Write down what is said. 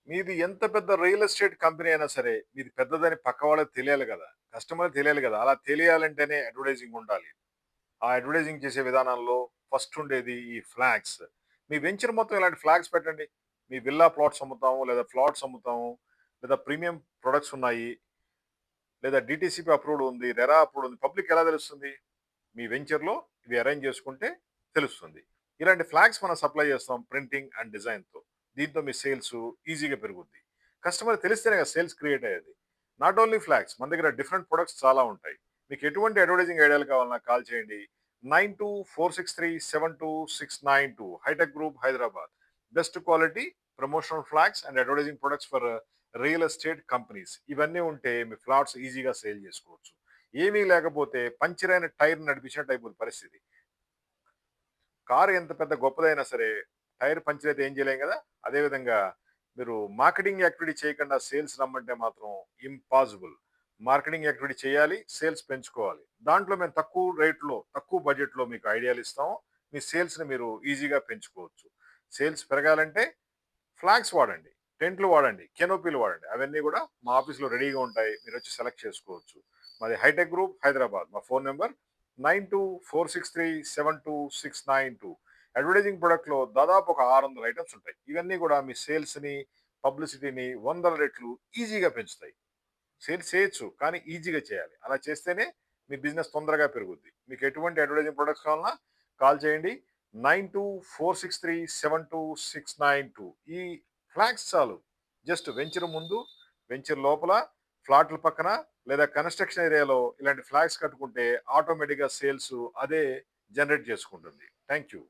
మీది ఎంత పెద్ద రియల్ ఎస్టేట్ కంపెనీ అయినా సరే, మీది పెద్దదని పక్క వాళ్ళకి తెలియాలి గదా! కస్టమర్‌కి తెలియాలి గదా! అలా తెలియాలంటేనే అడ్వర్టైజింగ్ ఉండాలి. ఆ అడ్వర్టైజింగ్ చేసే విధానంలో ఫస్ట్ ఉండేది ఈ ఫ్లాగ్స్. మీ వెంచర్ మొత్తం ఇలాంటి ఫ్లాగ్స్ పెట్టండి. మీ విల్లా ప్లాట్స్ అమ్ముతాము, లేదా ఫ్లాట్స్ అమ్ముతాము, లేదా ప్రీమియం ప్రొడక్ట్స్ ఉన్నాయి, లేదా డీటీసీపీ అప్రూవ్డ్ ఉంది, రెరా అప్రూవ్డ్ ఉంది. పబ్లిక్ ఎలా తెలుస్తుంది? మీ వెంచర్‌లో ఇవి అరేంజ్ చేసుకుంటే తెలుస్తుంది. ఇలాంటి ఫ్లాగ్స్ మనం సప్లై చేస్తాం ప్రింటింగ్ అండ్ డిజైన్‌తో. దీంతో మీ సేల్స్ ఈజీగా పెరుగుద్ది. కస్టమర్‌కి తెలిస్తేనే కదా సేల్స్ క్రియేట్ అయ్యేది. నాట్ ఓన్లీ ఫ్లాగ్స్ మన దగ్గర డిఫరెంట్ ప్రొడక్ట్స్ చాలా ఉంటాయి. మీకు ఎటువంటి అడ్వర్టైజింగ్ ఐడియాలు కావాలన్నా కాల్ చేయండి. 9246372692 hitech group Hyderabad. Best quality promotional flags and advertising products for real estate companies. ఇవన్నీ ఉంటే మీ ఫ్లాట్స్ ఈజీగా సేల్ చేసుకోవచ్చు. ఏమీ లేకపోతే పంక్చర్ అయిన టైర్ నడిపించినట్టు అయిపోతుంది పరిస్థితి. కారు ఎంత పెద్ద గొప్పదైనా సరే, టైర్ పంక్చర్ అయితే ఏం చేయలేం గదా! అదే విధంగా మీరు మార్కెటింగ్ యాక్టివిటీ చేయకుండా సేల్స్ రమ్మంటే మాత్రం ఇంపాసిబుల్. మార్కెటింగ్ యాక్టివిటీ చేయాలి, సేల్స్ పెంచుకోవాలి. దాంట్లో మేము తక్కువ రేట్‌లో, తక్కువ బడ్జెట్‌లో మీకు ఐడియాలు ఇస్తాము. మీ సేల్స్‌ని మీరు ఈజీగా పెంచుకోవచ్చు. సేల్స్ పెరగాలంటే ఫ్లాగ్స్ వాడండి. టెంట్లు వాడండి. కెనోపీలు వాడండి. అవన్నీ గూడా మా ఆఫీస్‌లో రెడీగా ఉంటాయి. మీరొచ్చి సెలెక్ట్ చేసుకోవచ్చు. మాది హైటెక్ గ్రూప్ హైదరాబాద్. మా ఫోను నంబర్ 9246372692. అడ్వర్టైజింగ్ ప్రొడక్ట్‌లో దాదాపు ఒక 600 ఐటెమ్స్ ఉంటాయి. ఇవన్నీ గూడా మీ సేల్స్‌ని, పబ్లిసిటీని వందల రెట్లు ఈజీగా పెంచుతాయి. సేల్స్ చేయొచ్చు. కానీ ఈజీగా చేయాలి. అలా చేస్తేనే మీ బిజినెస్ తొందరగా పెరుగుద్ది. మీకు ఎటువంటి అడ్వర్టైజింగ్ ప్రొడక్ట్స్ కావాలన్నా కాల్ చేయండి. 9246372692. ఈ ఫ్లాగ్స్ చాలు. జస్ట్ వెంచర్ ముందు, వెంచర్ లోపల, ఫ్లాట్‌ల పక్కన లేదా కన్‌స్ట్రక్షన్ ఏరియాలో ఇలాంటి ఫ్లాగ్స్ కట్టుకుంటే ఆటోమేటిక్‌గా సేల్స్ అదే జనరేట్ చేసుకుంటుంది. Thank you.